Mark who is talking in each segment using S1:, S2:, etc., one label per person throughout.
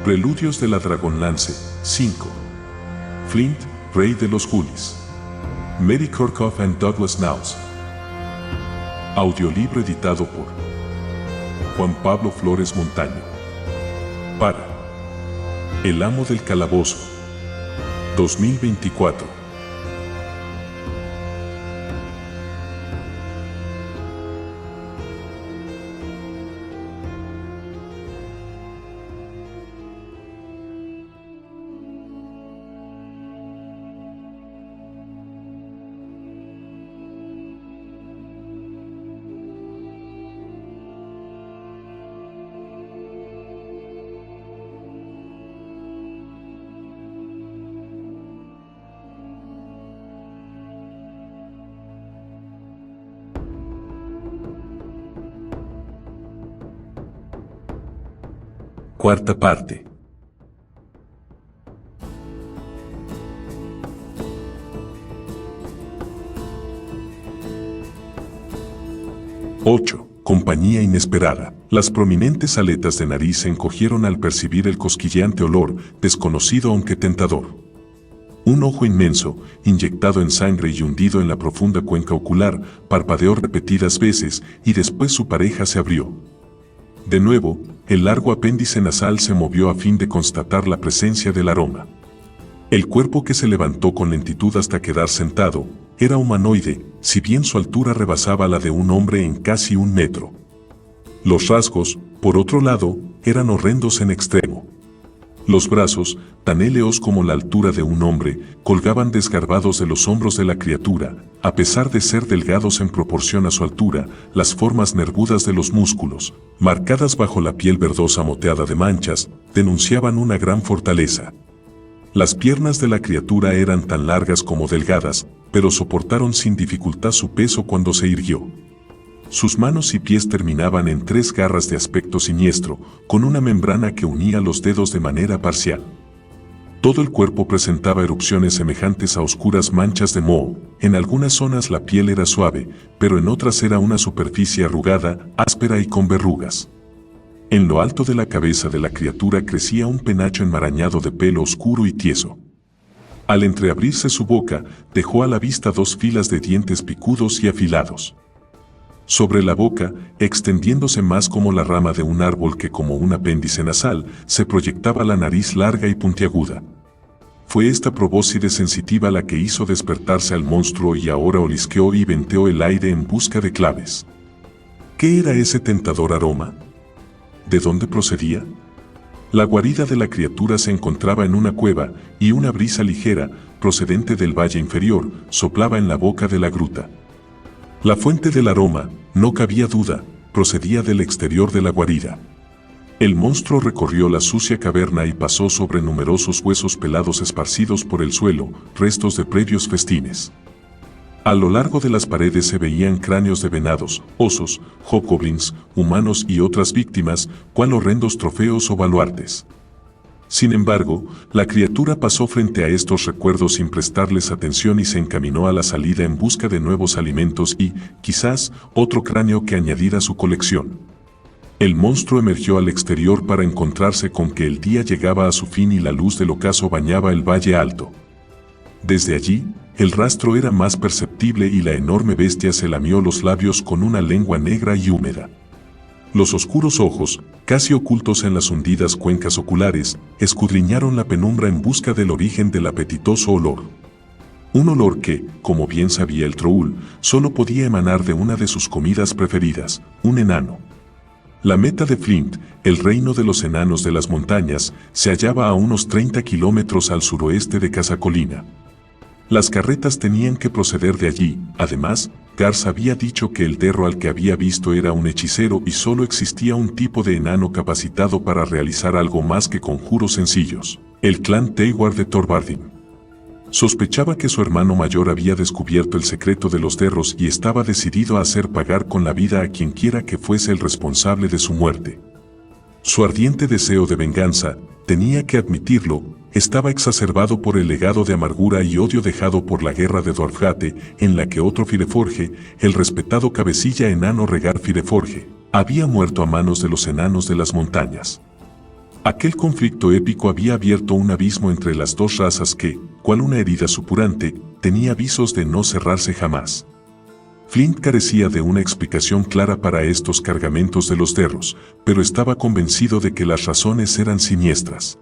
S1: Preludios de la Dragonlance, 5. Flint, Rey de los Julis. Mary Kirkhoff and Douglas Knauss. Audiolibro editado por Juan Pablo Flores Montaño. Para El Amo del Calabozo, 2024. Cuarta parte. Ocho. Compañía inesperada. Las prominentes aletas de nariz se encogieron al percibir el cosquilleante olor, desconocido aunque tentador. Un ojo inmenso, inyectado en sangre y hundido en la profunda cuenca ocular, parpadeó repetidas veces y después su pareja se abrió. De nuevo, el largo apéndice nasal se movió a fin de constatar la presencia del aroma. El cuerpo, que se levantó con lentitud hasta quedar sentado, era humanoide, si bien su altura rebasaba la de un hombre en casi 1 metro. Los rasgos, por otro lado, eran horrendos en extremo. Los brazos, tan éleos como la altura de un hombre, colgaban desgarbados de los hombros de la criatura. A pesar de ser delgados en proporción a su altura, las formas nervudas de los músculos, marcadas bajo la piel verdosa moteada de manchas, denunciaban una gran fortaleza. Las piernas de la criatura eran tan largas como delgadas, pero soportaron sin dificultad su peso cuando se irguió. Sus manos y pies terminaban en 3 garras de aspecto siniestro, con una membrana que unía los dedos de manera parcial. Todo el cuerpo presentaba erupciones semejantes a oscuras manchas de moho. En algunas zonas la piel era suave, pero en otras era una superficie arrugada, áspera y con verrugas. En lo alto de la cabeza de la criatura crecía un penacho enmarañado de pelo oscuro y tieso. Al entreabrirse su boca, dejó a la vista 2 filas de dientes picudos y afilados. Sobre la boca, extendiéndose más como la rama de un árbol que como un apéndice nasal, se proyectaba la nariz larga y puntiaguda. Fue esta probóscide sensitiva la que hizo despertarse al monstruo, y ahora olisqueó y venteó el aire en busca de claves. ¿Qué era ese tentador aroma? ¿De dónde procedía? La guarida de la criatura se encontraba en una cueva, y una brisa ligera, procedente del valle inferior, soplaba en la boca de la gruta. La fuente del aroma, no cabía duda, procedía del exterior de la guarida. El monstruo recorrió la sucia caverna y pasó sobre numerosos huesos pelados esparcidos por el suelo, restos de previos festines. A lo largo de las paredes se veían cráneos de venados, osos, hobgoblins, humanos y otras víctimas, cual horrendos trofeos o baluartes. Sin embargo, la criatura pasó frente a estos recuerdos sin prestarles atención y se encaminó a la salida en busca de nuevos alimentos y, quizás, otro cráneo que añadir a su colección. El monstruo emergió al exterior para encontrarse con que el día llegaba a su fin y la luz del ocaso bañaba el valle alto. Desde allí, el rastro era más perceptible y la enorme bestia se lamió los labios con una lengua negra y húmeda. Los oscuros ojos, casi ocultos en las hundidas cuencas oculares, escudriñaron la penumbra en busca del origen del apetitoso olor. Un olor que, como bien sabía el Troll, solo podía emanar de una de sus comidas preferidas, un enano. La meta de Flint, el reino de los enanos de las montañas, se hallaba a unos 30 kilómetros al suroeste de Casacolina. Las carretas tenían que proceder de allí. Además, Garza había dicho que el derro al que había visto era un hechicero y solo existía un tipo de enano capacitado para realizar algo más que conjuros sencillos: el clan Teiwar de Thorvardin. Sospechaba que su hermano mayor había descubierto el secreto de los derros y estaba decidido a hacer pagar con la vida a quienquiera que fuese el responsable de su muerte. Su ardiente deseo de venganza, tenía que admitirlo, estaba exacerbado por el legado de amargura y odio dejado por la guerra de Dwarfgate, en la que otro Fireforge, el respetado cabecilla enano Regar Fireforge, había muerto a manos de los enanos de las montañas. Aquel conflicto épico había abierto un abismo entre las dos razas que, cual una herida supurante, tenía visos de no cerrarse jamás. Flint carecía de una explicación clara para estos cargamentos de los Derros, pero estaba convencido de que las razones eran siniestras.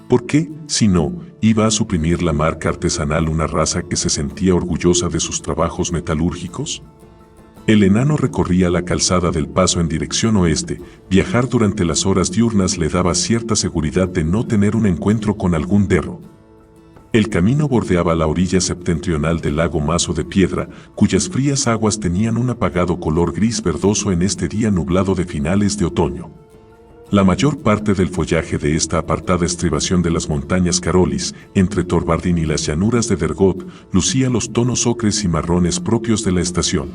S1: ¿Por qué, si no, iba a suprimir la marca artesanal una raza que se sentía orgullosa de sus trabajos metalúrgicos? El enano recorría la calzada del paso en dirección oeste. Viajar durante las horas diurnas le daba cierta seguridad de no tener un encuentro con algún Derro. El camino bordeaba la orilla septentrional del lago Mazo de Piedra, cuyas frías aguas tenían un apagado color gris verdoso en este día nublado de finales de otoño. La mayor parte del follaje de esta apartada estribación de las montañas Carolis, entre Torvardin y las llanuras de Vergot, lucía los tonos ocres y marrones propios de la estación.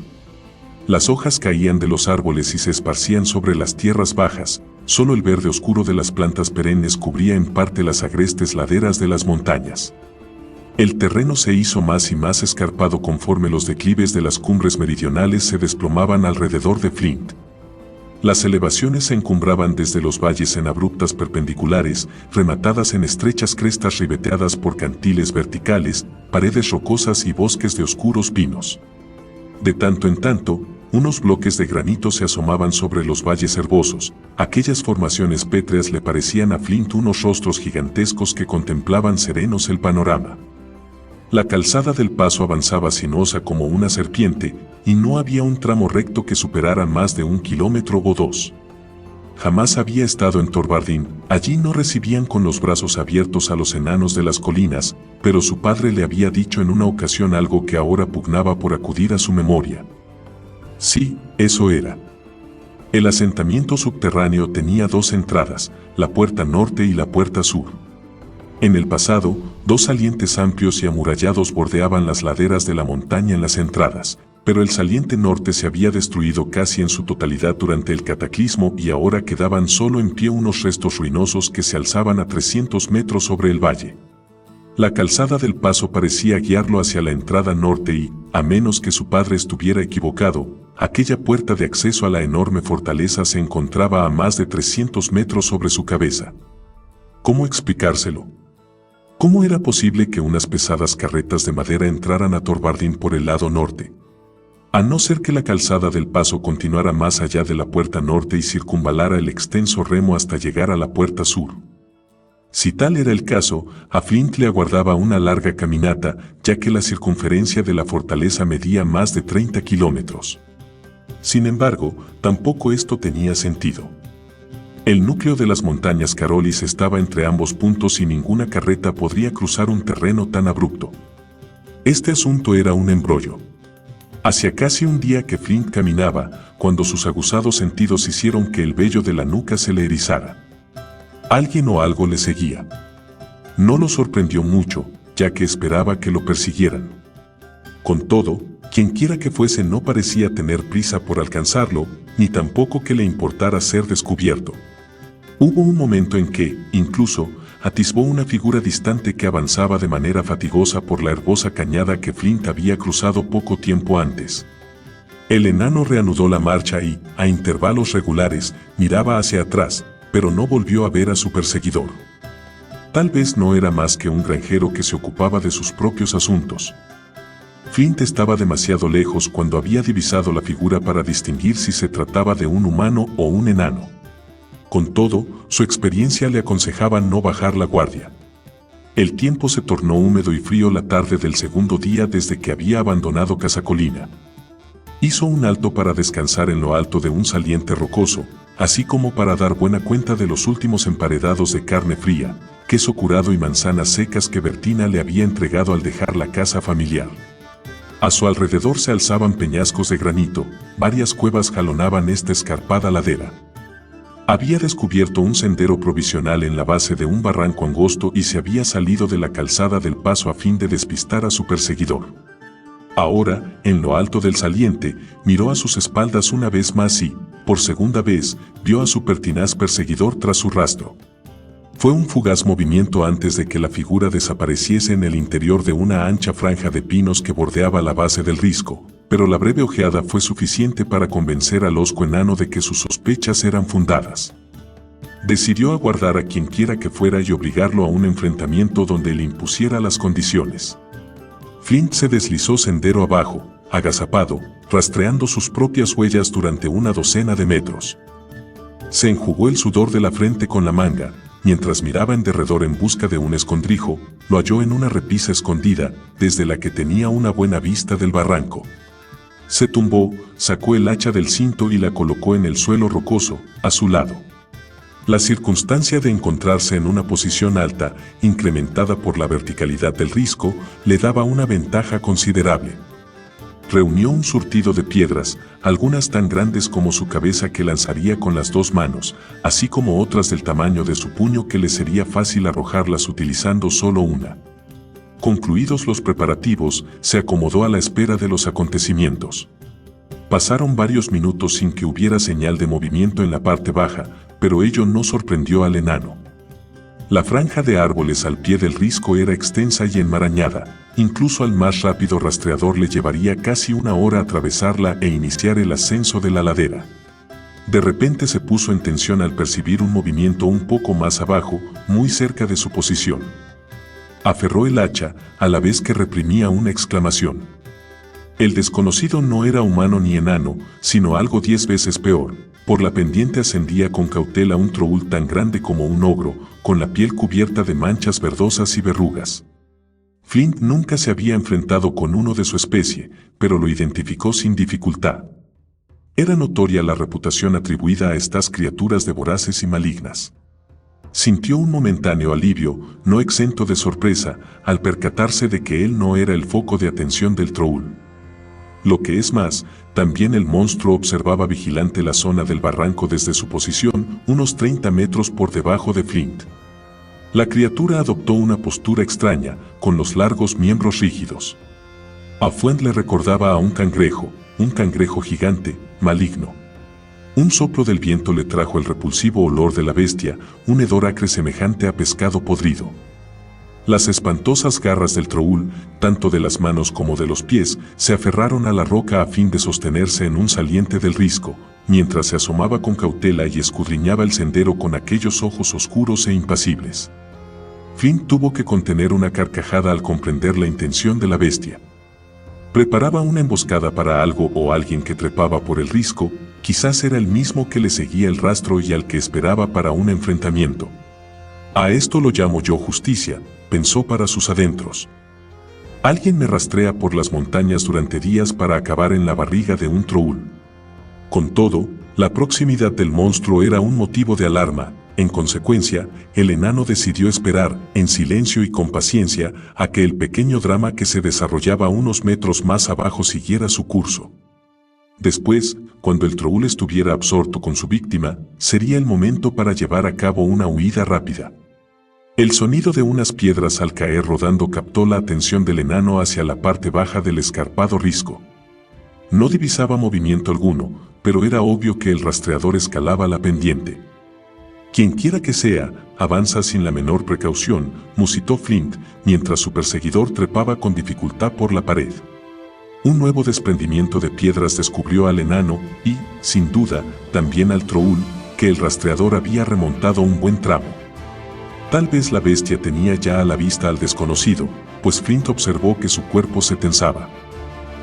S1: Las hojas caían de los árboles y se esparcían sobre las tierras bajas, solo el verde oscuro de las plantas perennes cubría en parte las agrestes laderas de las montañas. El terreno se hizo más y más escarpado conforme los declives de las cumbres meridionales se desplomaban alrededor de Flint. Las elevaciones se encumbraban desde los valles en abruptas perpendiculares, rematadas en estrechas crestas ribeteadas por cantiles verticales, paredes rocosas y bosques de oscuros pinos. De tanto en tanto, unos bloques de granito se asomaban sobre los valles herbosos. Aquellas formaciones pétreas le parecían a Flint unos rostros gigantescos que contemplaban serenos el panorama. La calzada del paso avanzaba sinuosa como una serpiente, y no había un tramo recto que superara más de 1 kilómetro o 2. Jamás había estado en Torvardin. Allí no recibían con los brazos abiertos a los enanos de las colinas, pero su padre le había dicho en una ocasión algo que ahora pugnaba por acudir a su memoria. Sí, eso era. El asentamiento subterráneo tenía 2 entradas, la puerta norte y la puerta sur. En el pasado, 2 salientes amplios y amurallados bordeaban las laderas de la montaña en las entradas, pero el saliente norte se había destruido casi en su totalidad durante el cataclismo y ahora quedaban solo en pie unos restos ruinosos que se alzaban a 300 metros sobre el valle. La calzada del paso parecía guiarlo hacia la entrada norte y, a menos que su padre estuviera equivocado, aquella puerta de acceso a la enorme fortaleza se encontraba a más de 300 metros sobre su cabeza. ¿Cómo explicárselo? ¿Cómo era posible que unas pesadas carretas de madera entraran a Torvardin por el lado norte? A no ser que la calzada del paso continuara más allá de la puerta norte y circunvalara el extenso remo hasta llegar a la puerta sur. Si tal era el caso, a Flint le aguardaba una larga caminata, ya que la circunferencia de la fortaleza medía más de 30 kilómetros. Sin embargo, tampoco esto tenía sentido. El núcleo de las montañas Carolis estaba entre ambos puntos y ninguna carreta podría cruzar un terreno tan abrupto. Este asunto era un embrollo. Hacía casi un día que Flint caminaba, cuando sus aguzados sentidos hicieron que el vello de la nuca se le erizara. Alguien o algo le seguía. No lo sorprendió mucho, ya que esperaba que lo persiguieran. Con todo, quienquiera que fuese no parecía tener prisa por alcanzarlo, ni tampoco que le importara ser descubierto. Hubo un momento en que, incluso, atisbó una figura distante que avanzaba de manera fatigosa por la herbosa cañada que Flint había cruzado poco tiempo antes. El enano reanudó la marcha y, a intervalos regulares, miraba hacia atrás, pero no volvió a ver a su perseguidor. Tal vez no era más que un granjero que se ocupaba de sus propios asuntos. Flint estaba demasiado lejos cuando había divisado la figura para distinguir si se trataba de un humano o un enano. Con todo, su experiencia le aconsejaba no bajar la guardia. El tiempo se tornó húmedo y frío la tarde del segundo día desde que había abandonado Casacolina. Hizo un alto para descansar en lo alto de un saliente rocoso, así como para dar buena cuenta de los últimos emparedados de carne fría, queso curado y manzanas secas que Bertina le había entregado al dejar la casa familiar. A su alrededor se alzaban peñascos de granito, varias cuevas jalonaban esta escarpada ladera. Había descubierto un sendero provisional en la base de un barranco angosto y se había salido de la calzada del paso a fin de despistar a su perseguidor. Ahora, en lo alto del saliente, miró a sus espaldas una vez más y, por segunda vez, vio a su pertinaz perseguidor tras su rastro. Fue un fugaz movimiento antes de que la figura desapareciese en el interior de una ancha franja de pinos que bordeaba la base del risco, pero la breve ojeada fue suficiente para convencer al hosco enano de que sus sospechas eran fundadas. Decidió aguardar a quien quiera que fuera y obligarlo a un enfrentamiento donde le impusiera las condiciones. Flint se deslizó sendero abajo, agazapado, rastreando sus propias huellas durante una docena de metros. Se enjugó el sudor de la frente con la manga, mientras miraba en derredor en busca de un escondrijo, lo halló en una repisa escondida, desde la que tenía una buena vista del barranco. Se tumbó, sacó el hacha del cinto y la colocó en el suelo rocoso, a su lado. La circunstancia de encontrarse en una posición alta, incrementada por la verticalidad del risco, le daba una ventaja considerable. Reunió un surtido de piedras, algunas tan grandes como su cabeza que lanzaría con las dos manos, así como otras del tamaño de su puño que le sería fácil arrojarlas utilizando solo una. Concluidos los preparativos, se acomodó a la espera de los acontecimientos. Pasaron varios minutos sin que hubiera señal de movimiento en la parte baja, pero ello no sorprendió al enano. La franja de árboles al pie del risco era extensa y enmarañada, incluso al más rápido rastreador le llevaría casi una hora atravesarla e iniciar el ascenso de la ladera. De repente se puso en tensión al percibir un movimiento un poco más abajo, muy cerca de su posición. Aferró el hacha, a la vez que reprimía una exclamación. El desconocido no era humano ni enano, sino algo 10 veces peor. Por la pendiente ascendía con cautela un troul tan grande como un ogro, con la piel cubierta de manchas verdosas y verrugas. Flint nunca se había enfrentado con uno de su especie, pero lo identificó sin dificultad. Era notoria la reputación atribuida a estas criaturas de voraces y malignas. Sintió un momentáneo alivio, no exento de sorpresa, al percatarse de que él no era el foco de atención del troul. Lo que es más, también el monstruo observaba vigilante la zona del barranco desde su posición, unos 30 metros por debajo de Flint. La criatura adoptó una postura extraña, con los largos miembros rígidos. A Flint le recordaba a un cangrejo gigante, maligno. Un soplo del viento le trajo el repulsivo olor de la bestia, un hedor acre semejante a pescado podrido. Las espantosas garras del troul, tanto de las manos como de los pies, se aferraron a la roca a fin de sostenerse en un saliente del risco, mientras se asomaba con cautela y escudriñaba el sendero con aquellos ojos oscuros e impasibles. Flint tuvo que contener una carcajada al comprender la intención de la bestia. Preparaba una emboscada para algo o alguien que trepaba por el risco, quizás era el mismo que le seguía el rastro y al que esperaba para un enfrentamiento. A esto lo llamo yo justicia, pensó para sus adentros. Alguien me rastrea por las montañas durante días para acabar en la barriga de un troul. Con todo, la proximidad del monstruo era un motivo de alarma. En consecuencia, el enano decidió esperar, en silencio y con paciencia, a que el pequeño drama que se desarrollaba unos metros más abajo siguiera su curso. Después, cuando el troul estuviera absorto con su víctima, sería el momento para llevar a cabo una huida rápida. El sonido de unas piedras al caer rodando captó la atención del enano hacia la parte baja del escarpado risco. No divisaba movimiento alguno, pero era obvio que el rastreador escalaba la pendiente. Quienquiera que sea, avanza sin la menor precaución, musitó Flint, mientras su perseguidor trepaba con dificultad por la pared. Un nuevo desprendimiento de piedras descubrió al enano y, sin duda, también al troul, que el rastreador había remontado un buen tramo. Tal vez la bestia tenía ya a la vista al desconocido, pues Flint observó que su cuerpo se tensaba.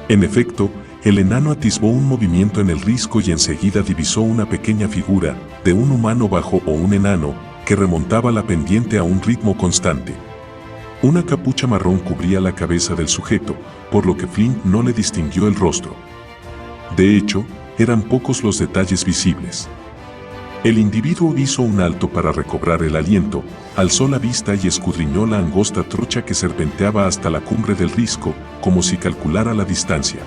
S1: En efecto, el enano atisbó un movimiento en el risco y enseguida divisó una pequeña figura, de un humano bajo o un enano, que remontaba la pendiente a un ritmo constante. Una capucha marrón cubría la cabeza del sujeto, por lo que Flint no le distinguió el rostro. De hecho, eran pocos los detalles visibles. El individuo hizo un alto para recobrar el aliento, alzó la vista y escudriñó la angosta trocha que serpenteaba hasta la cumbre del risco, como si calculara la distancia.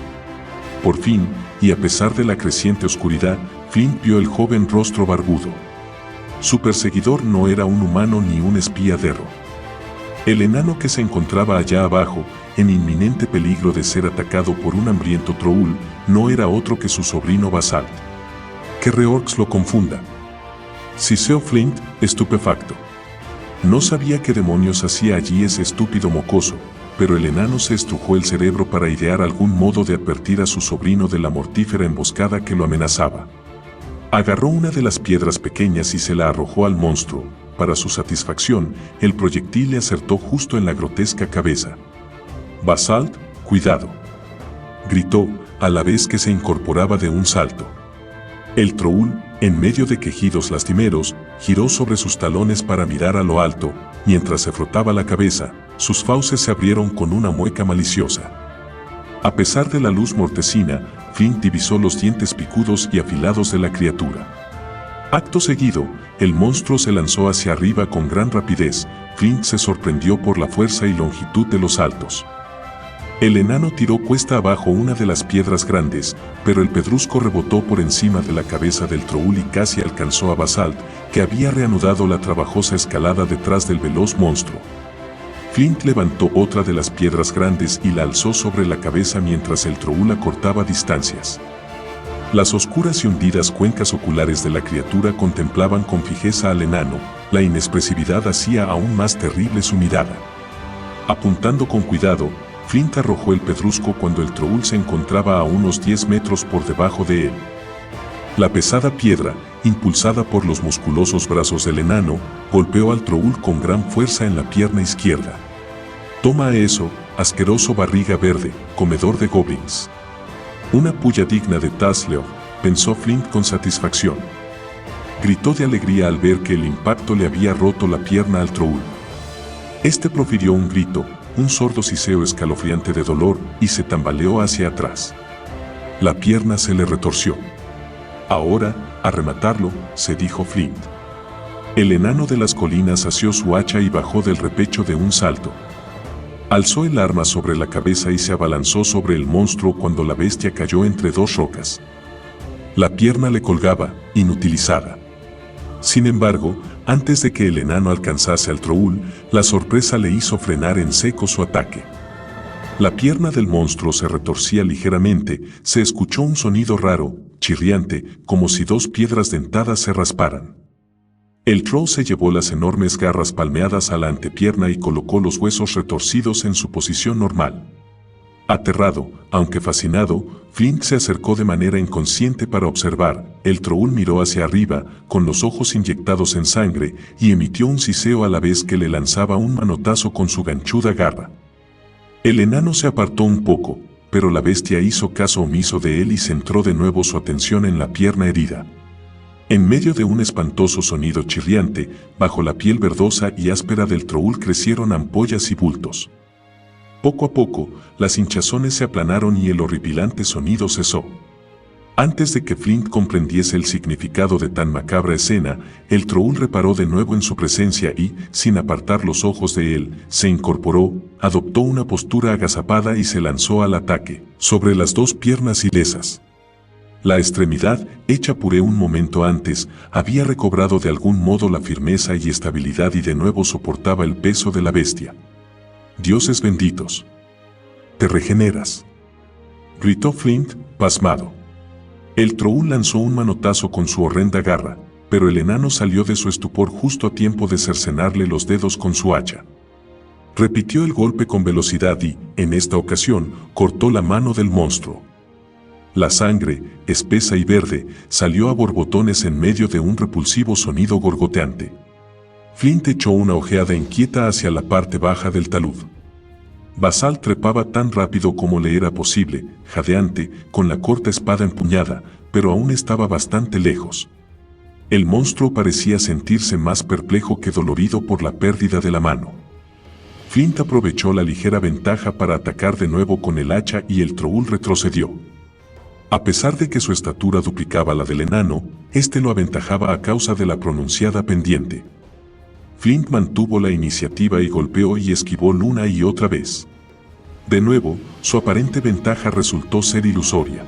S1: Por fin, y a pesar de la creciente oscuridad, Flint vio el joven rostro barbudo. Su perseguidor no era un humano ni un espía derro. El enano que se encontraba allá abajo, en inminente peligro de ser atacado por un hambriento troul, no era otro que su sobrino Basalt. Que Reorx lo confunda. Siseó Flint, estupefacto. No sabía qué demonios hacía allí ese estúpido mocoso, pero el enano se estrujó el cerebro para idear algún modo de advertir a su sobrino de la mortífera emboscada que lo amenazaba. Agarró una de las piedras pequeñas y se la arrojó al monstruo. Para su satisfacción, el proyectil le acertó justo en la grotesca cabeza. «Basalt, cuidado», gritó, a la vez que se incorporaba de un salto. El Troll, en medio de quejidos lastimeros, giró sobre sus talones para mirar a lo alto. Mientras se frotaba la cabeza, sus fauces se abrieron con una mueca maliciosa. A pesar de la luz mortecina, Flint divisó los dientes picudos y afilados de la criatura. Acto seguido, el monstruo se lanzó hacia arriba con gran rapidez. Flint se sorprendió por la fuerza y longitud de los saltos. El enano tiró cuesta abajo una de las piedras grandes, pero el pedrusco rebotó por encima de la cabeza del Troll y casi alcanzó a Basalt, que había reanudado la trabajosa escalada detrás del veloz monstruo. Flint levantó otra de las piedras grandes y la alzó sobre la cabeza mientras el Troll acortaba distancias. Las oscuras y hundidas cuencas oculares de la criatura contemplaban con fijeza al enano. La inexpresividad hacía aún más terrible su mirada. Apuntando con cuidado, Flint arrojó el pedrusco cuando el Troll se encontraba a unos 10 metros por debajo de él. La pesada piedra, impulsada por los musculosos brazos del enano, golpeó al Troll con gran fuerza en la pierna izquierda. «Toma eso, asqueroso barriga verde, comedor de goblins». Una puya digna de Tasleov, pensó Flint con satisfacción. Gritó de alegría al ver que el impacto le había roto la pierna al Troll. Este profirió un grito, un sordo siseo escalofriante de dolor, y se tambaleó hacia atrás. La pierna se le retorció. «Ahora, a rematarlo», se dijo Flint. El enano de las colinas asió su hacha y bajó del repecho de un salto. Alzó el arma sobre la cabeza y se abalanzó sobre el monstruo cuando la bestia cayó entre dos rocas. La pierna le colgaba, inutilizada. Sin embargo, antes de que el enano alcanzase al Troll, la sorpresa le hizo frenar en seco su ataque. La pierna del monstruo se retorcía ligeramente, se escuchó un sonido raro, chirriante, como si dos piedras dentadas se rasparan. El Troll se llevó las enormes garras palmeadas a la antepierna y colocó los huesos retorcidos en su posición normal. Aterrado, aunque fascinado, Flint se acercó de manera inconsciente para observar. El Troll miró hacia arriba, con los ojos inyectados en sangre, y emitió un siseo a la vez que le lanzaba un manotazo con su ganchuda garra. El enano se apartó un poco, pero la bestia hizo caso omiso de él y centró de nuevo su atención en la pierna herida. En medio de un espantoso sonido chirriante, bajo la piel verdosa y áspera del Troll crecieron ampollas y bultos. Poco a poco, las hinchazones se aplanaron y el horripilante sonido cesó. Antes de que Flint comprendiese el significado de tan macabra escena, el Troll reparó de nuevo en su presencia y, sin apartar los ojos de él, se incorporó, adoptó una postura agazapada y se lanzó al ataque, sobre las dos piernas ilesas. La extremidad, hecha puré un momento antes, había recobrado de algún modo la firmeza y estabilidad y de nuevo soportaba el peso de la bestia. «Dioses benditos. Te regeneras», gritó Flint, pasmado. El Troll lanzó un manotazo con su horrenda garra, pero el enano salió de su estupor justo a tiempo de cercenarle los dedos con su hacha. Repitió el golpe con velocidad y, en esta ocasión, cortó la mano del monstruo. La sangre, espesa y verde, salió a borbotones en medio de un repulsivo sonido gorgoteante. Flint echó una ojeada inquieta hacia la parte baja del talud. Basalt trepaba tan rápido como le era posible, jadeante, con la corta espada empuñada, pero aún estaba bastante lejos. El monstruo parecía sentirse más perplejo que dolorido por la pérdida de la mano. Flint aprovechó la ligera ventaja para atacar de nuevo con el hacha y el Troll retrocedió. A pesar de que su estatura duplicaba la del enano, este lo aventajaba a causa de la pronunciada pendiente. Flint mantuvo la iniciativa y golpeó y esquivó una y otra vez. De nuevo, su aparente ventaja resultó ser ilusoria.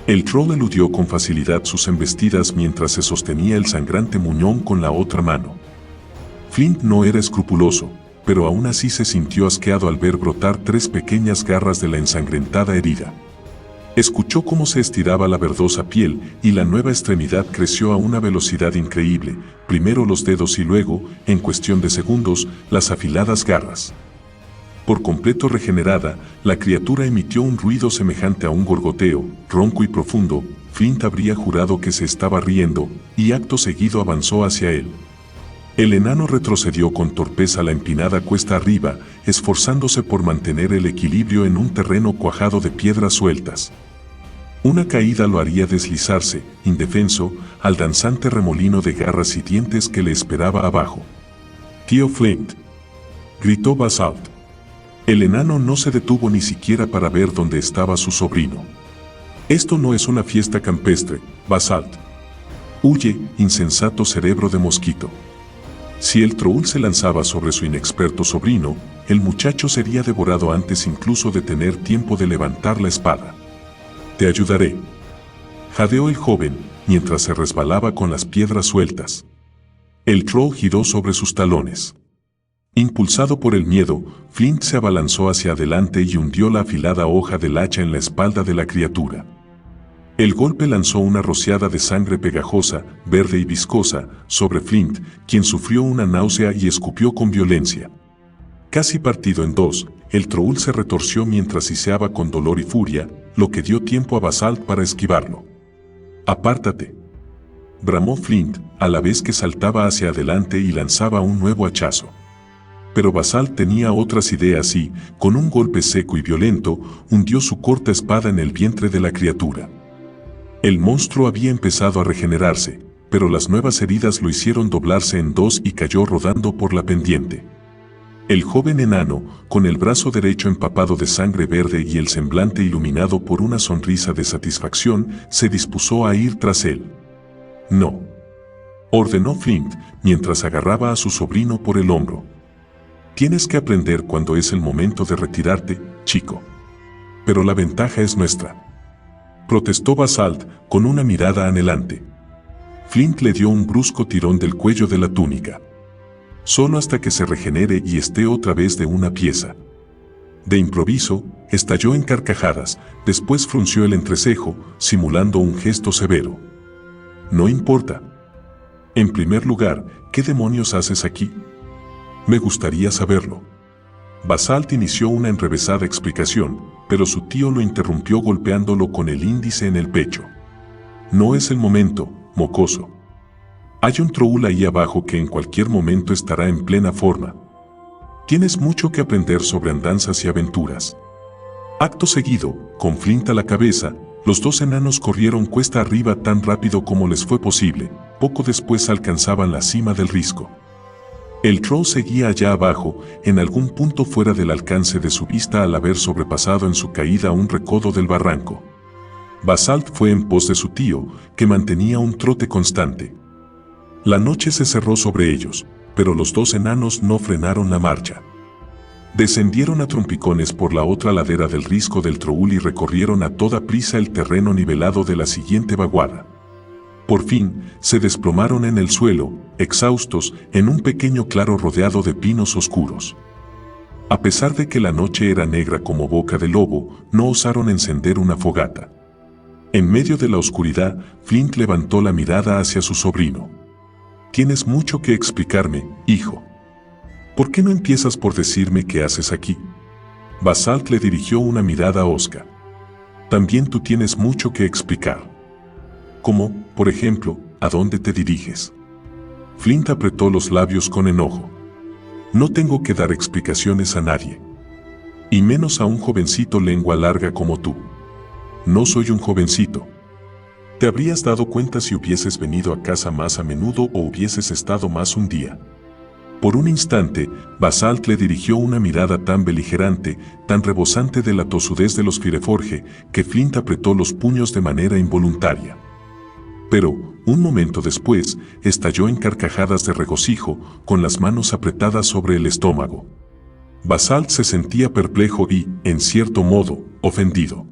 S1: El Troll eludió con facilidad sus embestidas mientras se sostenía el sangrante muñón con la otra mano. Flint no era escrupuloso, pero aún así se sintió asqueado al ver brotar 3 pequeñas garras de la ensangrentada herida. Escuchó cómo se estiraba la verdosa piel y la nueva extremidad creció a una velocidad increíble, primero los dedos y luego, en cuestión de segundos, las afiladas garras. Por completo regenerada, la criatura emitió un ruido semejante a un gorgoteo, ronco y profundo. Flint habría jurado que se estaba riendo, y acto seguido avanzó hacia él. El enano retrocedió con torpeza la empinada cuesta arriba, esforzándose por mantener el equilibrio en un terreno cuajado de piedras sueltas. Una caída lo haría deslizarse, indefenso, al danzante remolino de garras y dientes que le esperaba abajo. «Tío Flint», gritó Basalt. El enano no se detuvo ni siquiera para ver dónde estaba su sobrino. «Esto no es una fiesta campestre, Basalt. Huye, insensato cerebro de mosquito». Si el troll se lanzaba sobre su inexperto sobrino, el muchacho sería devorado antes incluso de tener tiempo de levantar la espada. «Te ayudaré», jadeó el joven, mientras se resbalaba con las piedras sueltas. El troll giró sobre sus talones. Impulsado por el miedo, Flint se abalanzó hacia adelante y hundió la afilada hoja del hacha en la espalda de la criatura. El golpe lanzó una rociada de sangre pegajosa, verde y viscosa, sobre Flint, quien sufrió una náusea y escupió con violencia. Casi partido en dos, el troll se retorció mientras siseaba con dolor y furia, lo que dio tiempo a Basalt para esquivarlo. «Apártate», bramó Flint, a la vez que saltaba hacia adelante y lanzaba un nuevo hachazo. Pero Basalt tenía otras ideas y, con un golpe seco y violento, hundió su corta espada en el vientre de la criatura. El monstruo había empezado a regenerarse, pero las nuevas heridas lo hicieron doblarse en dos y cayó rodando por la pendiente. El joven enano, con el brazo derecho empapado de sangre verde y el semblante iluminado por una sonrisa de satisfacción, se dispuso a ir tras él. «No», ordenó Flint, mientras agarraba a su sobrino por el hombro. «Tienes que aprender cuando es el momento de retirarte, chico. Pero la ventaja es nuestra», protestó Basalt, con una mirada anhelante. Flint le dio un brusco tirón del cuello de la túnica. «Solo hasta que se regenere y esté otra vez de una pieza». De improviso, estalló en carcajadas, después frunció el entrecejo, simulando un gesto severo. «No importa. En primer lugar, ¿qué demonios haces aquí? Me gustaría saberlo». Basalt inició una enrevesada explicación, pero su tío lo interrumpió golpeándolo con el índice en el pecho. «No es el momento, mocoso. Hay un troll ahí abajo que en cualquier momento estará en plena forma. Tienes mucho que aprender sobre andanzas y aventuras». Acto seguido, con Flint a la cabeza, los dos enanos corrieron cuesta arriba tan rápido como les fue posible. Poco después alcanzaban la cima del risco. El troll seguía allá abajo, en algún punto fuera del alcance de su vista al haber sobrepasado en su caída un recodo del barranco. Basalt fue en pos de su tío, que mantenía un trote constante. La noche se cerró sobre ellos, pero los dos enanos no frenaron la marcha. Descendieron a trompicones por la otra ladera del risco del troll y recorrieron a toda prisa el terreno nivelado de la siguiente vaguada. Por fin, se desplomaron en el suelo, exhaustos, en un pequeño claro rodeado de pinos oscuros. A pesar de que la noche era negra como boca de lobo, no osaron encender una fogata. En medio de la oscuridad, Flint levantó la mirada hacia su sobrino. «Tienes mucho que explicarme, hijo. ¿Por qué no empiezas por decirme qué haces aquí?» Basalt le dirigió una mirada hosca. «También tú tienes mucho que explicar. Como, por ejemplo, ¿a dónde te diriges?» Flint apretó los labios con enojo. «No tengo que dar explicaciones a nadie. Y menos a un jovencito lengua larga como tú. No soy un jovencito. Te habrías dado cuenta si hubieses venido a casa más a menudo o hubieses estado más un día». Por un instante, Basalt le dirigió una mirada tan beligerante, tan rebosante de la tosudez de los Fireforge, que Flint apretó los puños de manera involuntaria. Pero, un momento después, estalló en carcajadas de regocijo, con las manos apretadas sobre el estómago. Basalt se sentía perplejo y, en cierto modo, ofendido.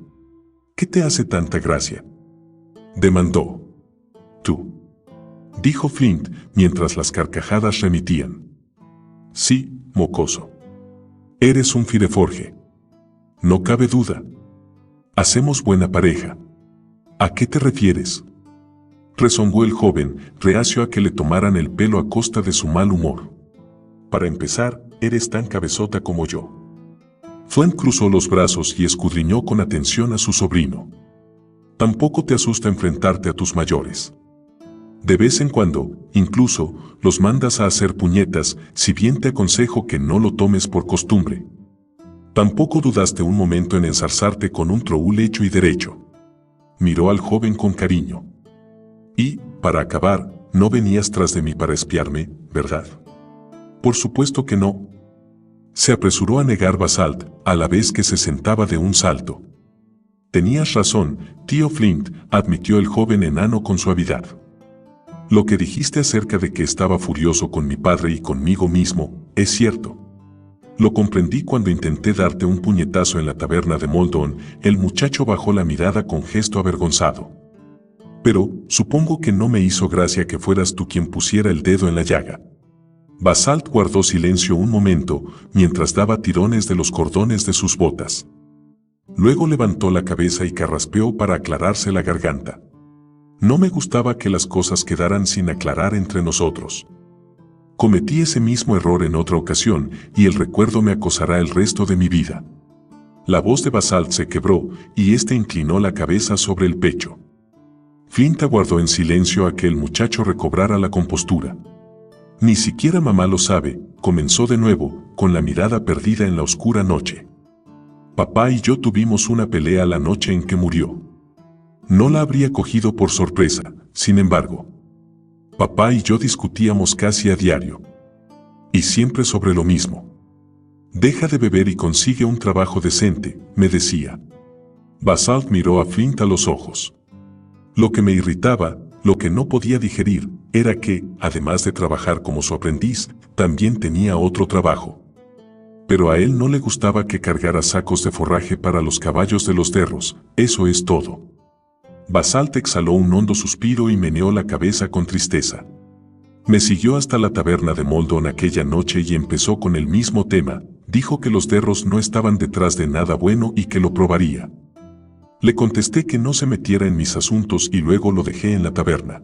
S1: «¿Qué te hace tanta gracia?», demandó. «Tú», dijo Flint, mientras las carcajadas remitían. «Sí, mocoso. Eres un Fireforge. No cabe duda. Hacemos buena pareja. ¿A qué te refieres?», rezongó el joven, reacio a que le tomaran el pelo a costa de su mal humor. «Para empezar, eres tan cabezota como yo. Flint cruzó los brazos y escudriñó con atención a su sobrino. Tampoco te asusta enfrentarte a tus mayores. De vez en cuando, incluso, los mandas a hacer puñetas, si bien te aconsejo que no lo tomes por costumbre. Tampoco dudaste un momento en ensarzarte con un troul hecho y derecho. Miró al joven con cariño. Y, para acabar, no venías tras de mí para espiarme, ¿verdad? Por supuesto que no. Se apresuró a negar Basalt, a la vez que se sentaba de un salto. Tenías razón, tío Flint, admitió el joven enano con suavidad. Lo que dijiste acerca de que estaba furioso con mi padre y conmigo mismo, es cierto. Lo comprendí cuando intenté darte un puñetazo en la taberna de Moldon. El muchacho bajó la mirada con gesto avergonzado. Pero, supongo que no me hizo gracia que fueras tú quien pusiera el dedo en la llaga. Basalt guardó silencio un momento, mientras daba tirones de los cordones de sus botas. Luego levantó la cabeza y carraspeó para aclararse la garganta. No me gustaba que las cosas quedaran sin aclarar entre nosotros. Cometí ese mismo error en otra ocasión y el recuerdo me acosará el resto de mi vida. La voz de Basalt se quebró y éste inclinó la cabeza sobre el pecho. Flint aguardó en silencio a que el muchacho recobrara la compostura. Ni siquiera mamá lo sabe, comenzó de nuevo, con la mirada perdida en la oscura noche. Papá y yo tuvimos una pelea la noche en que murió. No la habría cogido por sorpresa, sin embargo. Papá y yo discutíamos casi a diario. Y siempre sobre lo mismo. Deja de beber y consigue un trabajo decente, me decía. Basalt miró a Flint a los ojos. Lo que me irritaba, lo que no podía digerir, era que, además de trabajar como su aprendiz, también tenía otro trabajo. Pero a él no le gustaba que cargara sacos de forraje para los caballos de los derros, eso es todo. Basalt exhaló un hondo suspiro y meneó la cabeza con tristeza. Me siguió hasta la taberna de Moldon aquella noche y empezó con el mismo tema. Dijo que los derros no estaban detrás de nada bueno y que lo probaría. Le contesté que no se metiera en mis asuntos y luego lo dejé en la taberna.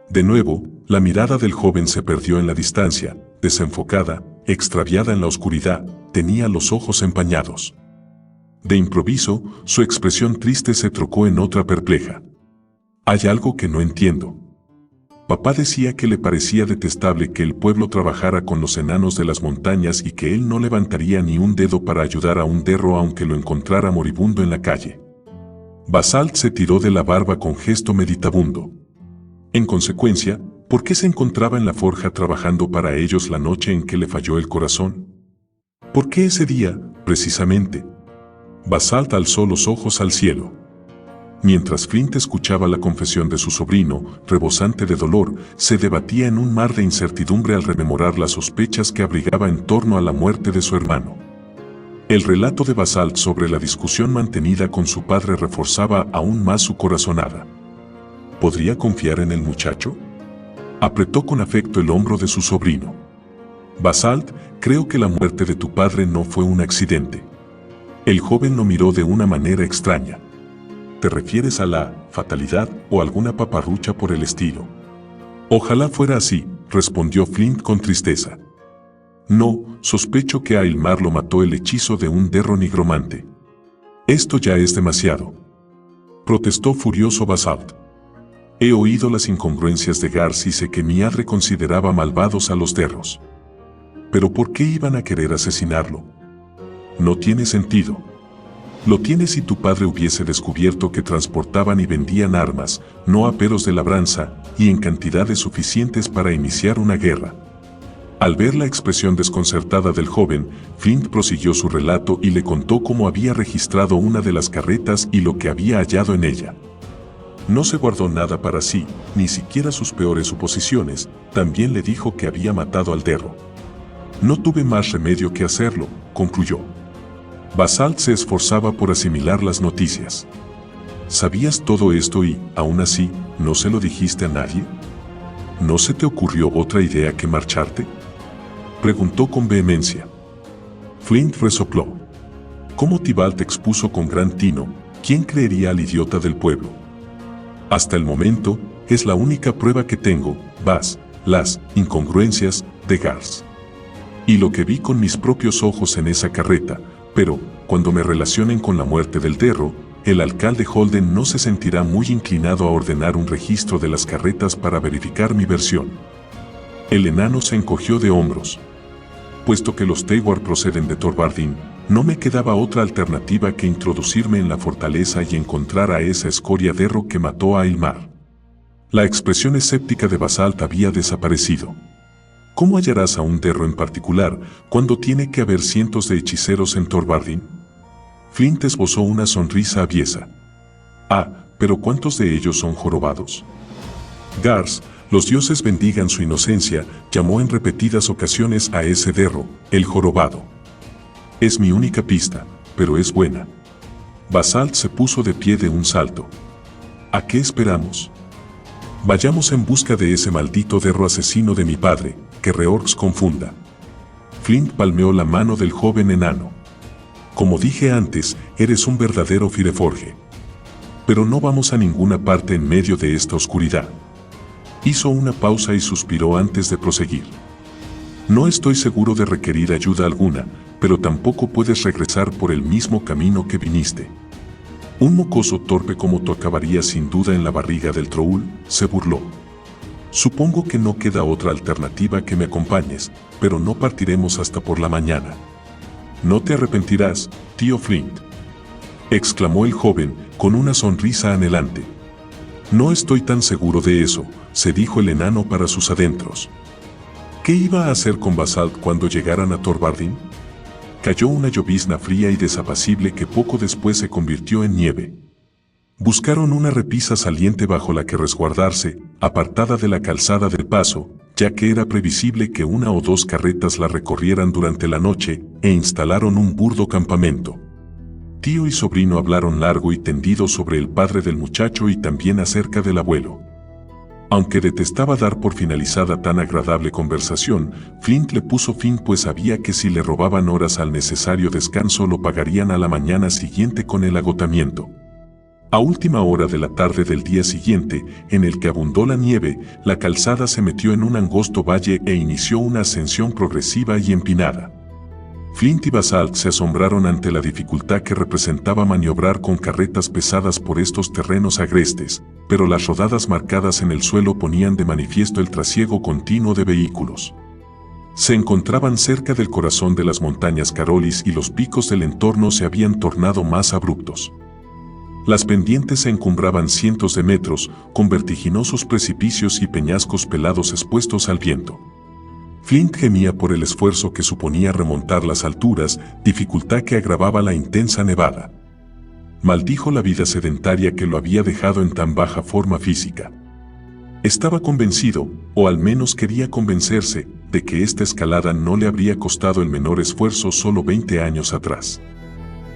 S1: De nuevo, la mirada del joven se perdió en la distancia, desenfocada, extraviada en la oscuridad, tenía los ojos empañados. De improviso, su expresión triste se trocó en otra perpleja. Hay algo que no entiendo. Papá decía que le parecía detestable que el pueblo trabajara con los enanos de las montañas y que él no levantaría ni un dedo para ayudar a un derro aunque lo encontrara moribundo en la calle. Basalt se tiró de la barba con gesto meditabundo. En consecuencia, ¿por qué se encontraba en la forja trabajando para ellos la noche en que le falló el corazón? ¿Por qué ese día, precisamente? Basalt alzó los ojos al cielo. Mientras Flint escuchaba la confesión de su sobrino, rebosante de dolor, se debatía en un mar de incertidumbre al rememorar las sospechas que abrigaba en torno a la muerte de su hermano. El relato de Basalt sobre la discusión mantenida con su padre reforzaba aún más su corazonada. ¿Podría confiar en el muchacho? Apretó con afecto el hombro de su sobrino. Basalt, creo que la muerte de tu padre no fue un accidente. El joven lo miró de una manera extraña. ¿Te refieres a la fatalidad o alguna paparrucha por el estilo? Ojalá fuera así, respondió Flint con tristeza. No, sospecho que a Aylmar lo mató el hechizo de un derro nigromante. Esto ya es demasiado. Protestó furioso Basalt. He oído las incongruencias de Gars y sé que mi madre consideraba malvados a los derros. Pero ¿por qué iban a querer asesinarlo? No tiene sentido. Lo tiene si tu padre hubiese descubierto que transportaban y vendían armas, no aperos de labranza, y en cantidades suficientes para iniciar una guerra. Al ver la expresión desconcertada del joven, Flint prosiguió su relato y le contó cómo había registrado una de las carretas y lo que había hallado en ella. No se guardó nada para sí, ni siquiera sus peores suposiciones. También le dijo que había matado al derro. No tuve más remedio que hacerlo, concluyó. Basalt se esforzaba por asimilar las noticias. ¿Sabías todo esto y, aún así, no se lo dijiste a nadie? ¿No se te ocurrió otra idea que marcharte? Preguntó con vehemencia. Flint resopló. Como Tybalt expuso con gran tino, ¿quién creería al idiota del pueblo? Hasta el momento, es la única prueba que tengo, las incongruencias de Gars. Y lo que vi con mis propios ojos en esa carreta, Pero, cuando me relacionen con la muerte del Derro, el alcalde Holden no se sentirá muy inclinado a ordenar un registro de las carretas para verificar mi versión. El enano se encogió de hombros. Puesto que los Tewar proceden de Torvardin, no me quedaba otra alternativa que introducirme en la fortaleza y encontrar a esa escoria Derro que mató a Aylmar. La expresión escéptica de Basalt había desaparecido. ¿Cómo hallarás a un Derro en particular cuando tiene que haber cientos de hechiceros en Torvardin? Flint esbozó una sonrisa aviesa. Ah, pero ¿cuántos de ellos son jorobados? Gars, los dioses bendigan su inocencia, llamó en repetidas ocasiones a ese Derro, el jorobado. Es mi única pista, pero es buena. Basalt se puso de pie de un salto. ¿A qué esperamos? Vayamos en busca de ese maldito Derro asesino de mi padre, que Reorx confunda. Flint palmeó la mano del joven enano. Como dije antes, eres un verdadero Fireforge. Pero no vamos a ninguna parte en medio de esta oscuridad. Hizo una pausa y suspiró antes de proseguir. No estoy seguro de requerir ayuda alguna, pero tampoco puedes regresar por el mismo camino que viniste. Un mocoso torpe como tú acabaría sin duda en la barriga del Troul, se burló. Supongo que no queda otra alternativa que me acompañes, pero no partiremos hasta por la mañana. No te arrepentirás, tío Flint, exclamó el joven con una sonrisa anhelante. No estoy tan seguro de eso, se dijo el enano para sus adentros. ¿Qué iba a hacer con Basalt cuando llegaran a Torvardin? Cayó una llovizna fría y desapacible que poco después se convirtió en nieve. Buscaron una repisa saliente bajo la que resguardarse, apartada de la calzada del paso, ya que era previsible que una o dos carretas la recorrieran durante la noche, e instalaron un burdo campamento. Tío y sobrino hablaron largo y tendido sobre el padre del muchacho y también acerca del abuelo. Aunque detestaba dar por finalizada tan agradable conversación, Flint le puso fin pues sabía que si le robaban horas al necesario descanso lo pagarían a la mañana siguiente con el agotamiento. A última hora de la tarde del día siguiente, en el que abundó la nieve, la calzada se metió en un angosto valle e inició una ascensión progresiva y empinada. Flint y Basalt se asombraron ante la dificultad que representaba maniobrar con carretas pesadas por estos terrenos agrestes, pero las rodadas marcadas en el suelo ponían de manifiesto el trasiego continuo de vehículos. Se encontraban cerca del corazón de las montañas Carolis y los picos del entorno se habían tornado más abruptos. Las pendientes se encumbraban cientos de metros, con vertiginosos precipicios y peñascos pelados expuestos al viento. Flint gemía por el esfuerzo que suponía remontar las alturas, dificultad que agravaba la intensa nevada. Maldijo la vida sedentaria que lo había dejado en tan baja forma física. Estaba convencido, o al menos quería convencerse, de que esta escalada no le habría costado el menor esfuerzo solo 20 años atrás.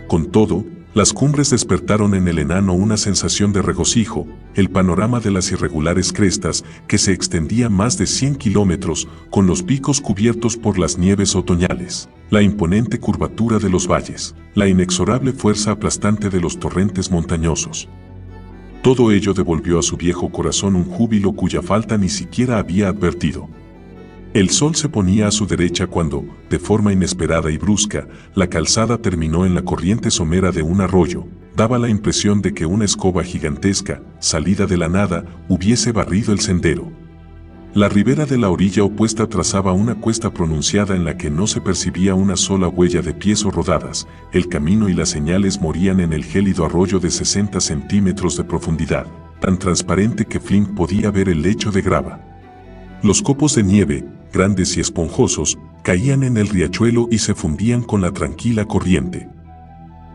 S1: Con todo, las cumbres despertaron en el enano una sensación de regocijo, el panorama de las irregulares crestas, que se extendía más de 100 kilómetros, con los picos cubiertos por las nieves otoñales, la imponente curvatura de los valles, la inexorable fuerza aplastante de los torrentes montañosos. Todo ello devolvió a su viejo corazón un júbilo cuya falta ni siquiera había advertido. El sol se ponía a su derecha cuando, de forma inesperada y brusca, la calzada terminó en la corriente somera de un arroyo. Daba la impresión de que una escoba gigantesca, salida de la nada, hubiese barrido el sendero. La ribera de la orilla opuesta trazaba una cuesta pronunciada en la que no se percibía una sola huella de pies o rodadas. El camino y las señales morían en el gélido arroyo de 60 centímetros de profundidad, tan transparente que Flint podía ver el lecho de grava. Los copos de nieve, grandes y esponjosos, caían en el riachuelo y se fundían con la tranquila corriente.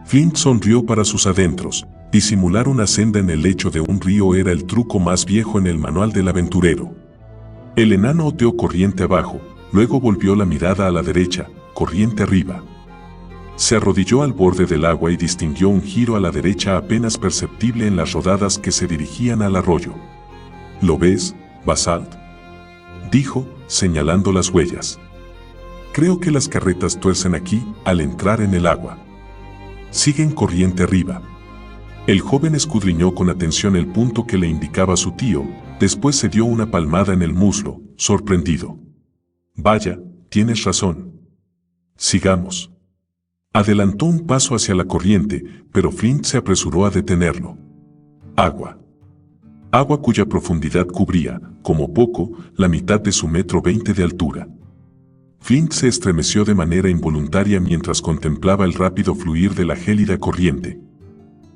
S1: Flint sonrió para sus adentros. Disimular una senda en el lecho de un río era el truco más viejo en el manual del aventurero. El enano oteó corriente abajo, luego volvió la mirada a la derecha, corriente arriba. Se arrodilló al borde del agua y distinguió un giro a la derecha apenas perceptible en las rodadas que se dirigían al arroyo. ¿Lo ves, Basalt?, dijo, señalando las huellas. Creo que las carretas tuercen aquí al entrar en el agua. Siguen corriente arriba. El joven escudriñó con atención el punto que le indicaba su tío, después se dio una palmada en el muslo, sorprendido. Vaya, tienes razón. Sigamos. Adelantó un paso hacia la corriente, pero Flint se apresuró a detenerlo. Agua. Agua cuya profundidad cubría, como poco, la mitad de su 1,20 m de altura. Flint se estremeció de manera involuntaria mientras contemplaba el rápido fluir de la gélida corriente.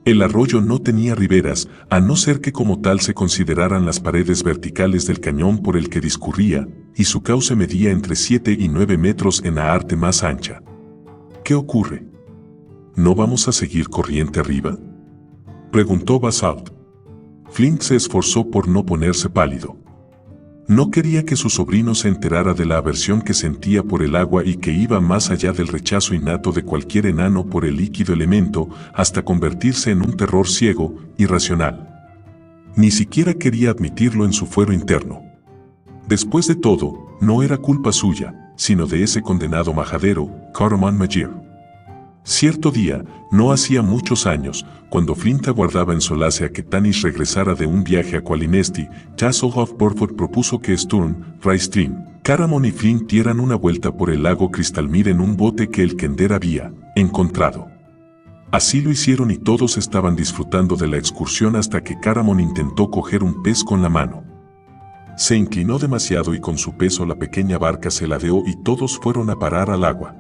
S1: El arroyo no tenía riberas, a no ser que como tal se consideraran las paredes verticales del cañón por el que discurría, y su cauce medía entre 7 y 9 metros en la parte más ancha. ¿Qué ocurre? ¿No vamos a seguir corriente arriba?, preguntó Basalt. Flint se esforzó por no ponerse pálido. No quería que su sobrino se enterara de la aversión que sentía por el agua y que iba más allá del rechazo innato de cualquier enano por el líquido elemento hasta convertirse en un terror ciego, irracional. Ni siquiera quería admitirlo en su fuero interno. Después de todo, no era culpa suya, sino de ese condenado majadero, Caramon Majir. Cierto día, no hacía muchos años, cuando Flint aguardaba en Solace a que Tanis regresara de un viaje a Qualinesti, Tasselhoff Burford propuso que Sturm, Raistrin, Caramon y Flint dieran una vuelta por el lago Crystalmere en un bote que el Kender había encontrado. Así lo hicieron y todos estaban disfrutando de la excursión hasta que Caramon intentó coger un pez con la mano. Se inclinó demasiado y con su peso la pequeña barca se ladeó y todos fueron a parar al agua.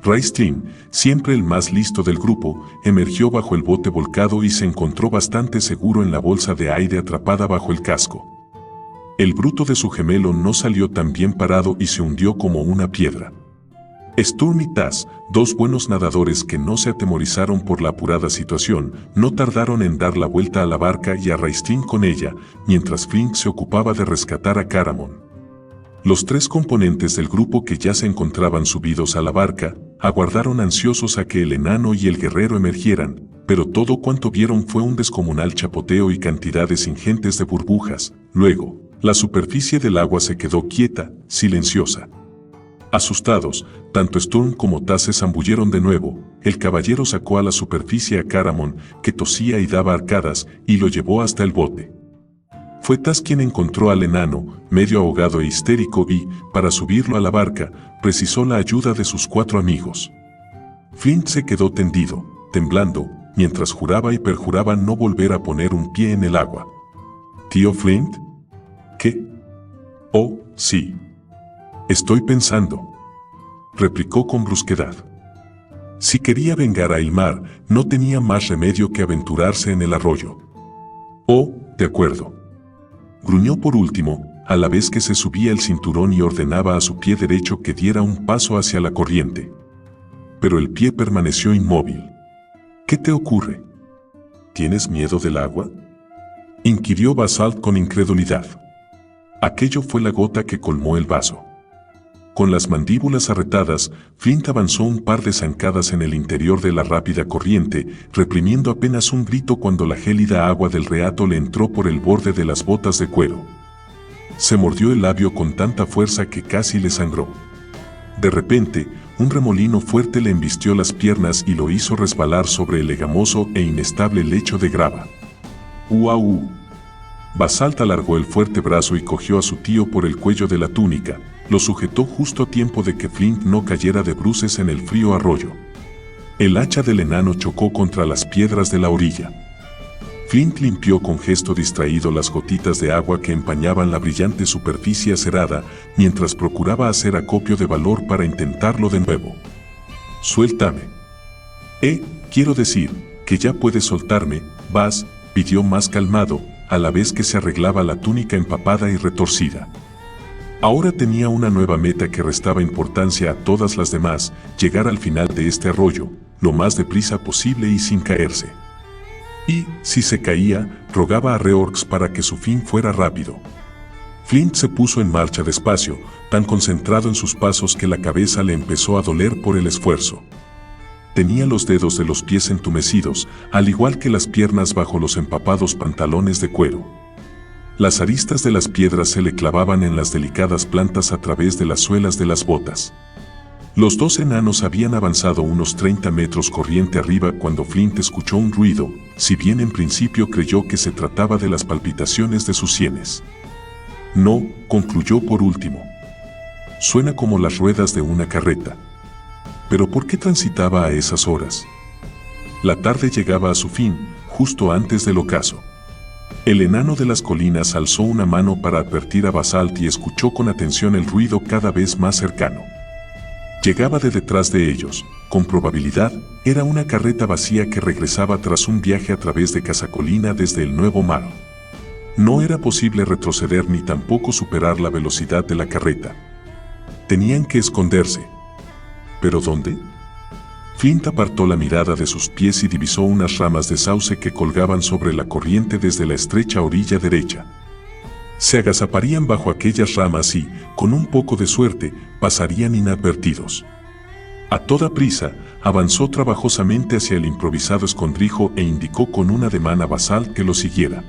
S1: Raistrin, siempre el más listo del grupo, emergió bajo el bote volcado y se encontró bastante seguro en la bolsa de aire atrapada bajo el casco. El bruto de su gemelo no salió tan bien parado y se hundió como una piedra. Sturm y Taz, dos buenos nadadores que no se atemorizaron por la apurada situación, no tardaron en dar la vuelta a la barca y a Raistrin con ella, mientras Flint se ocupaba de rescatar a Caramon. Los tres componentes del grupo que ya se encontraban subidos a la barca, aguardaron ansiosos a que el enano y el guerrero emergieran, pero todo cuanto vieron fue un descomunal chapoteo y cantidades ingentes de burbujas. Luego, la superficie del agua se quedó quieta, silenciosa. Asustados, tanto Sturm como Taz se zambulleron de nuevo. El caballero sacó a la superficie a Caramon, que tosía y daba arcadas, y lo llevó hasta el bote. Fue Taz quien encontró al enano, medio ahogado e histérico y, para subirlo a la barca, precisó la ayuda de sus 4 amigos. Flint se quedó tendido, temblando, mientras juraba y perjuraba no volver a poner un pie en el agua. ¿Tío Flint? ¿Qué? Oh, sí. Estoy pensando, replicó con brusquedad. Si quería vengar a Ilmar, no tenía más remedio que aventurarse en el arroyo. Oh, de acuerdo. Gruñó por último, a la vez que se subía el cinturón y ordenaba a su pie derecho que diera un paso hacia la corriente. Pero el pie permaneció inmóvil. ¿Qué te ocurre? ¿Tienes miedo del agua?, inquirió Basalt con incredulidad. Aquello fue la gota que colmó el vaso. Con las mandíbulas apretadas, Flint avanzó un par de zancadas en el interior de la rápida corriente, reprimiendo apenas un grito cuando la gélida agua del reato le entró por el borde de las botas de cuero. Se mordió el labio con tanta fuerza que casi le sangró. De repente, un remolino fuerte le embistió las piernas y lo hizo resbalar sobre el legamoso e inestable lecho de grava. ¡Uau! Basalt alargó el fuerte brazo y cogió a su tío por el cuello de la túnica. Lo sujetó justo a tiempo de que Flint no cayera de bruces en el frío arroyo. El hacha del enano chocó contra las piedras de la orilla. Flint limpió con gesto distraído las gotitas de agua que empañaban la brillante superficie acerada, mientras procuraba hacer acopio de valor para intentarlo de nuevo. «Suéltame». Quiero decir, que ya puedes soltarme, Bas, pidió más calmado, a la vez que se arreglaba la túnica empapada y retorcida. Ahora tenía una nueva meta que restaba importancia a todas las demás, llegar al final de este arroyo, lo más deprisa posible y sin caerse. Y, si se caía, rogaba a Reorx para que su fin fuera rápido. Flint se puso en marcha despacio, tan concentrado en sus pasos que la cabeza le empezó a doler por el esfuerzo. Tenía los dedos de los pies entumecidos, al igual que las piernas bajo los empapados pantalones de cuero. Las aristas de las piedras se le clavaban en las delicadas plantas a través de las suelas de las botas. Los 2 enanos habían avanzado unos 30 metros corriente arriba cuando Flint escuchó un ruido, si bien en principio creyó que se trataba de las palpitaciones de sus sienes. No, concluyó por último. Suena como las ruedas de una carreta. Pero ¿por qué transitaba a esas horas? La tarde llegaba a su fin, justo antes del ocaso. El enano de las colinas alzó una mano para advertir a Basalt y escuchó con atención el ruido cada vez más cercano. Llegaba de detrás de ellos. Con probabilidad, era una carreta vacía que regresaba tras un viaje a través de Casacolina desde el Nuevo Mar. No era posible retroceder ni tampoco superar la velocidad de la carreta. Tenían que esconderse. ¿Pero dónde? Flint apartó la mirada de sus pies y divisó unas ramas de sauce que colgaban sobre la corriente desde la estrecha orilla derecha. Se agazaparían bajo aquellas ramas y, con un poco de suerte, pasarían inadvertidos. A toda prisa, avanzó trabajosamente hacia el improvisado escondrijo e indicó con un ademán a Basalt que lo siguiera.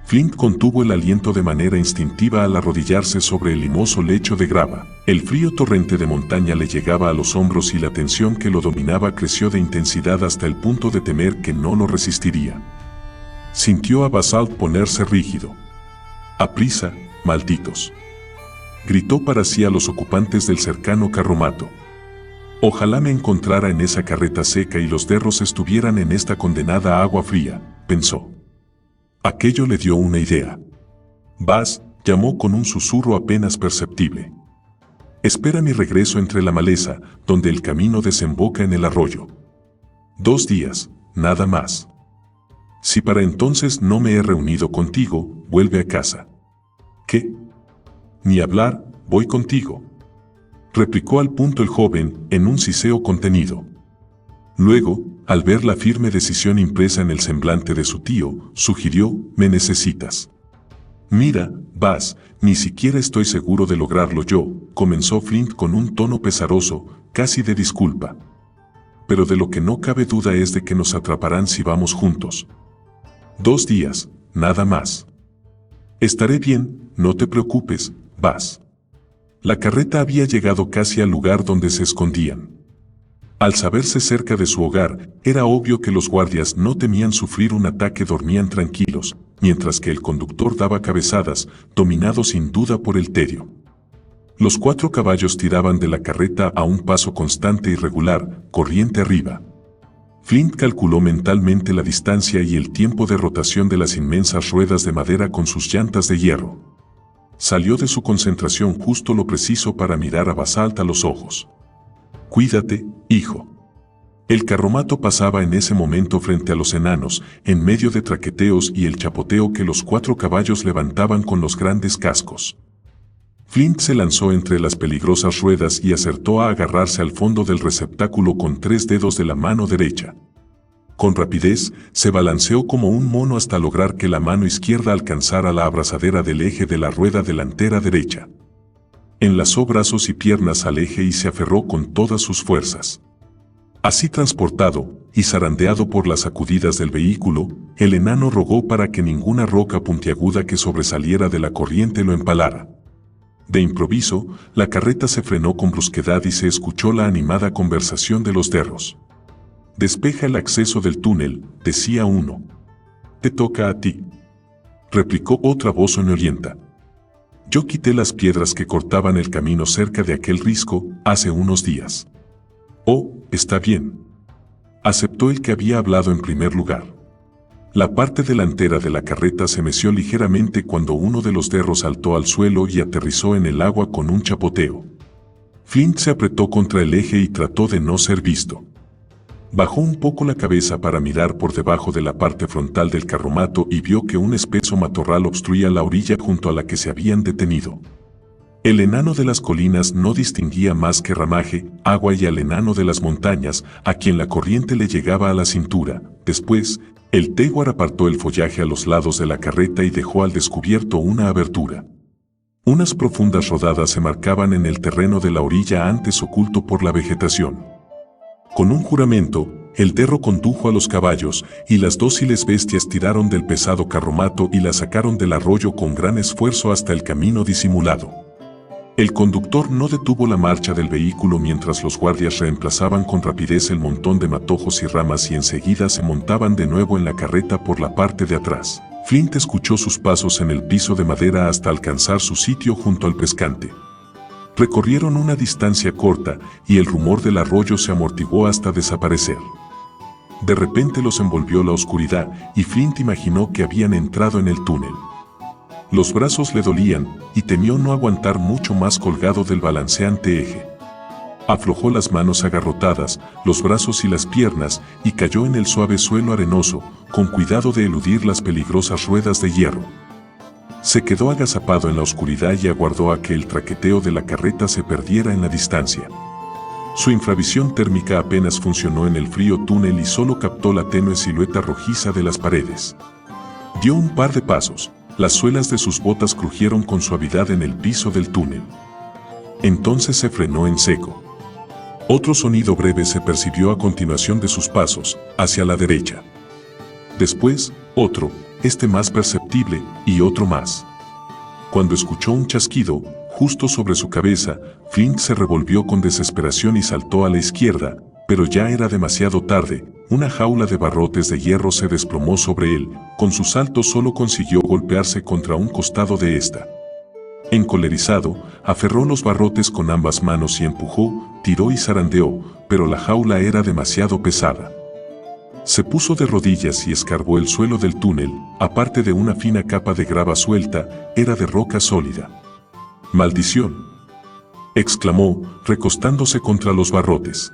S1: Flint contuvo el aliento de manera instintiva al arrodillarse sobre el limoso lecho de grava. El frío torrente de montaña le llegaba a los hombros y la tensión que lo dominaba creció de intensidad hasta el punto de temer que no lo resistiría. Sintió a Basalt ponerse rígido. «¡Aprisa, malditos!», gritó para sí a los ocupantes del cercano carromato. «Ojalá me encontrara en esa carreta seca y los derros estuvieran en esta condenada agua fría», pensó. Aquello le dio una idea. «Vas», llamó con un susurro apenas perceptible. «Espera mi regreso entre la maleza, donde el camino desemboca en el arroyo. 2 días, nada más. Si para entonces no me he reunido contigo, vuelve a casa». «¿Qué? Ni hablar, voy contigo», replicó al punto el joven, en un siseo contenido. Luego, al ver la firme decisión impresa en el semblante de su tío, sugirió: «Me necesitas». «Mira, Vas, ni siquiera estoy seguro de lograrlo yo», comenzó Flint con un tono pesaroso, casi de disculpa. «Pero de lo que no cabe duda es de que nos atraparán si vamos juntos. 2 días, nada más. Estaré bien, no te preocupes, Vas». La carreta había llegado casi al lugar donde se escondían. Al saberse cerca de su hogar, era obvio que los guardias no temían sufrir un ataque, dormían tranquilos, mientras que el conductor daba cabezadas, dominado sin duda por el tedio. Los 4 caballos tiraban de la carreta a un paso constante y regular, corriente arriba. Flint calculó mentalmente la distancia y el tiempo de rotación de las inmensas ruedas de madera con sus llantas de hierro. Salió de su concentración justo lo preciso para mirar a Basalt a los ojos. «Cuídate, hijo». El carromato pasaba en ese momento frente a los enanos, en medio de traqueteos y el chapoteo que los 4 caballos levantaban con los grandes cascos. Flint se lanzó entre las peligrosas ruedas y acertó a agarrarse al fondo del receptáculo con 3 dedos de la mano derecha. Con rapidez, se balanceó como un mono hasta lograr que la mano izquierda alcanzara la abrazadera del eje de la rueda delantera derecha. Enlazó brazos y piernas al eje y se aferró con todas sus fuerzas. Así transportado, y zarandeado por las sacudidas del vehículo, el enano rogó para que ninguna roca puntiaguda que sobresaliera de la corriente lo empalara. De improviso, la carreta se frenó con brusquedad y se escuchó la animada conversación de los derros. «Despeja el acceso del túnel», decía uno. «Te toca a ti», replicó otra voz soñolienta. «Yo quité las piedras que cortaban el camino cerca de aquel risco hace unos días». «Oh, está bien», aceptó el que había hablado en primer lugar. La parte delantera de la carreta se meció ligeramente cuando uno de los derros saltó al suelo y aterrizó en el agua con un chapoteo. Flint se apretó contra el eje y trató de no ser visto. Bajó un poco la cabeza para mirar por debajo de la parte frontal del carromato y vio que un espeso matorral obstruía la orilla junto a la que se habían detenido. El enano de las colinas no distinguía más que ramaje, agua y al enano de las montañas, a quien la corriente le llegaba a la cintura. Después, el Tewar apartó el follaje a los lados de la carreta y dejó al descubierto una abertura. Unas profundas rodadas se marcaban en el terreno de la orilla antes oculto por la vegetación. Con un juramento, el derro condujo a los caballos, y las dóciles bestias tiraron del pesado carromato y la sacaron del arroyo con gran esfuerzo hasta el camino disimulado. El conductor no detuvo la marcha del vehículo mientras los guardias reemplazaban con rapidez el montón de matojos y ramas y enseguida se montaban de nuevo en la carreta por la parte de atrás. Flint escuchó sus pasos en el piso de madera hasta alcanzar su sitio junto al pescante. Recorrieron una distancia corta y el rumor del arroyo se amortiguó hasta desaparecer. De repente los envolvió la oscuridad y Flint imaginó que habían entrado en el túnel. Los brazos le dolían y temió no aguantar mucho más colgado del balanceante eje. Aflojó las manos agarrotadas, los brazos y las piernas y cayó en el suave suelo arenoso, con cuidado de eludir las peligrosas ruedas de hierro. Se quedó agazapado en la oscuridad y aguardó a que el traqueteo de la carreta se perdiera en la distancia. Su infravisión térmica apenas funcionó en el frío túnel y solo captó la tenue silueta rojiza de las paredes. Dio un par de pasos, las suelas de sus botas crujieron con suavidad en el piso del túnel. Entonces se frenó en seco. Otro sonido breve se percibió a continuación de sus pasos, hacia la derecha. Después, otro, este más perceptible, y otro más. Cuando escuchó un chasquido, justo sobre su cabeza, Flint se revolvió con desesperación y saltó a la izquierda, pero ya era demasiado tarde. Una jaula de barrotes de hierro se desplomó sobre él, con su salto solo consiguió golpearse contra un costado de esta. Encolerizado, aferró los barrotes con ambas manos y empujó, tiró y zarandeó, pero la jaula era demasiado pesada. Se puso de rodillas y escarbó el suelo del túnel, aparte de una fina capa de grava suelta, era de roca sólida. ¡Maldición!, exclamó, recostándose contra los barrotes.